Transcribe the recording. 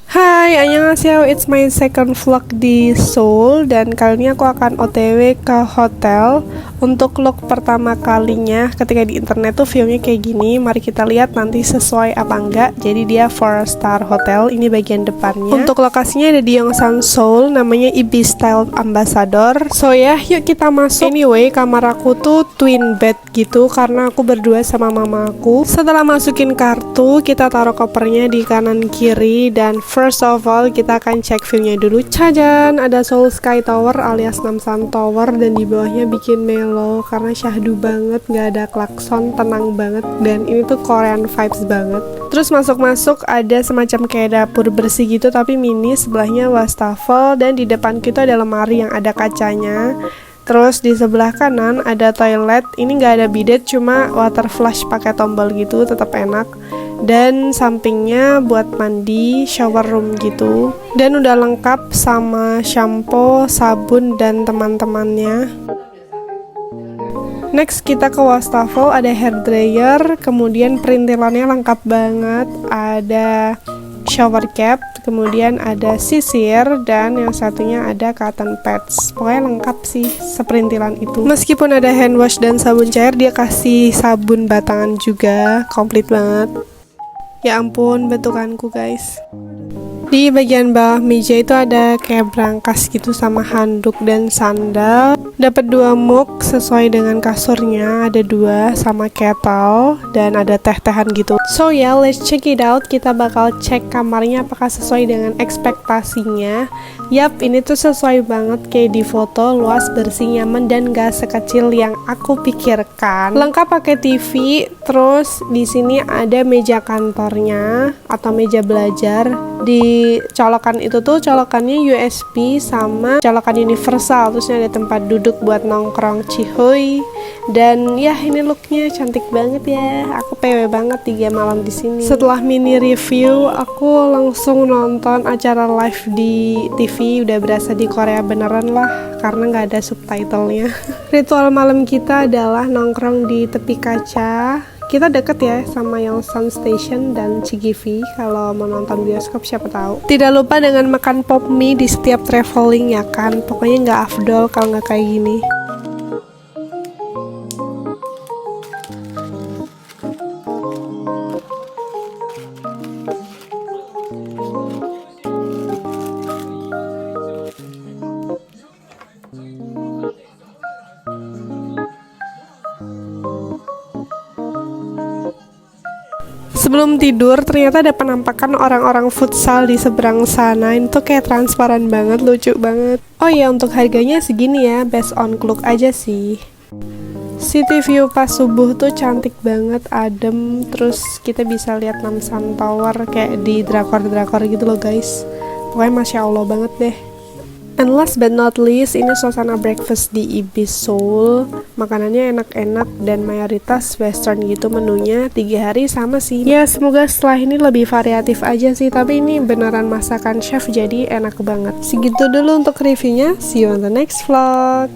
Hai, annyeonghaseyo, it's my second vlog di Seoul. Dan kali ini aku akan OTW ke hotel. Untuk vlog pertama kalinya ketika di internet tuh viewnya kayak gini. Mari kita lihat nanti sesuai apa enggak. Jadi dia 4-star hotel, ini bagian depannya. Untuk lokasinya ada di Yongsan, Seoul, namanya Ibis Style Ambassador. So ya, yuk kita masuk. Anyway, kamar aku tuh twin bed gitu karena aku berdua sama mama aku. Setelah masukin kartu, kita taruh kopernya di kanan kiri. Dan first of all, kita akan cek viewnya dulu. Cajan, ada Seoul Sky Tower alias Namsan Tower. Dan di bawahnya bikin mellow karena syahdu banget, nggak ada klakson, tenang banget. Dan ini tuh Korean vibes banget. Terus masuk-masuk ada semacam kayak dapur bersih gitu tapi mini, sebelahnya wastafel. Dan di depan kita ada lemari yang ada kacanya. Terus di sebelah kanan ada toilet. Ini nggak ada bidet, cuma water flush pakai tombol gitu, tetap enak. Dan sampingnya buat mandi, shower room gitu. Dan udah lengkap sama shampoo, sabun, dan teman-temannya. Next kita ke wastafel, ada hair dryer, kemudian perintilannya lengkap banget. Ada shower cap, kemudian ada sisir, dan yang satunya ada cotton pads. Pokoknya lengkap sih seperintilan itu. Meskipun ada hand wash dan sabun cair, dia kasih sabun batangan juga, komplit banget. Ya ampun, bentukanku guys. Di bagian bawah meja itu ada kayak brankas gitu sama handuk dan sandal. Dapat 2 mug sesuai dengan kasurnya, ada 2 sama kettle dan ada teh-tehan gitu. So ya, let's check it out. Kita bakal cek kamarnya apakah sesuai dengan ekspektasinya. Yap, ini tuh sesuai banget kayak di foto, luas, bersih, nyaman, dan gak sekecil yang aku pikirkan. Lengkap pakai TV, terus di sini ada meja kantornya atau meja belajar. Di colokan itu tuh colokannya USB sama colokan universal, terus ada tempat duduk buat nongkrong cihuy. Dan ya ini looknya cantik banget ya, aku PW banget 3 malam di sini. Setelah mini review, aku langsung nonton acara live di TV. Udah berasa di Korea beneran lah karena nggak ada subtitlenya. Ritual malam kita adalah nongkrong di tepi kaca. Kita deket ya sama Yongsan Station dan CGV kalau mau nonton bioskop, siapa tahu. Tidak lupa dengan makan pop mie di setiap traveling ya kan. Pokoknya nggak afdol kalau nggak kayak gini. Sebelum tidur, ternyata ada penampakan orang-orang futsal di seberang sana. Ini tuh kayak transparan banget, lucu banget. Oh iya, untuk harganya segini ya, based on Klook aja sih. City view pas subuh tuh cantik banget, adem. Terus kita bisa lihat Namsan Tower kayak di drakor-drakor gitu loh guys. Pokoknya Masya Allah banget deh. And last but not least, ini suasana breakfast di Ibis Seoul. Makanannya enak-enak dan mayoritas western gitu menunya. 3 hari sama sih. Ya semoga setelah ini lebih variatif aja sih. Tapi ini beneran masakan chef jadi enak banget. Segitu dulu untuk reviewnya. See you on the next vlog.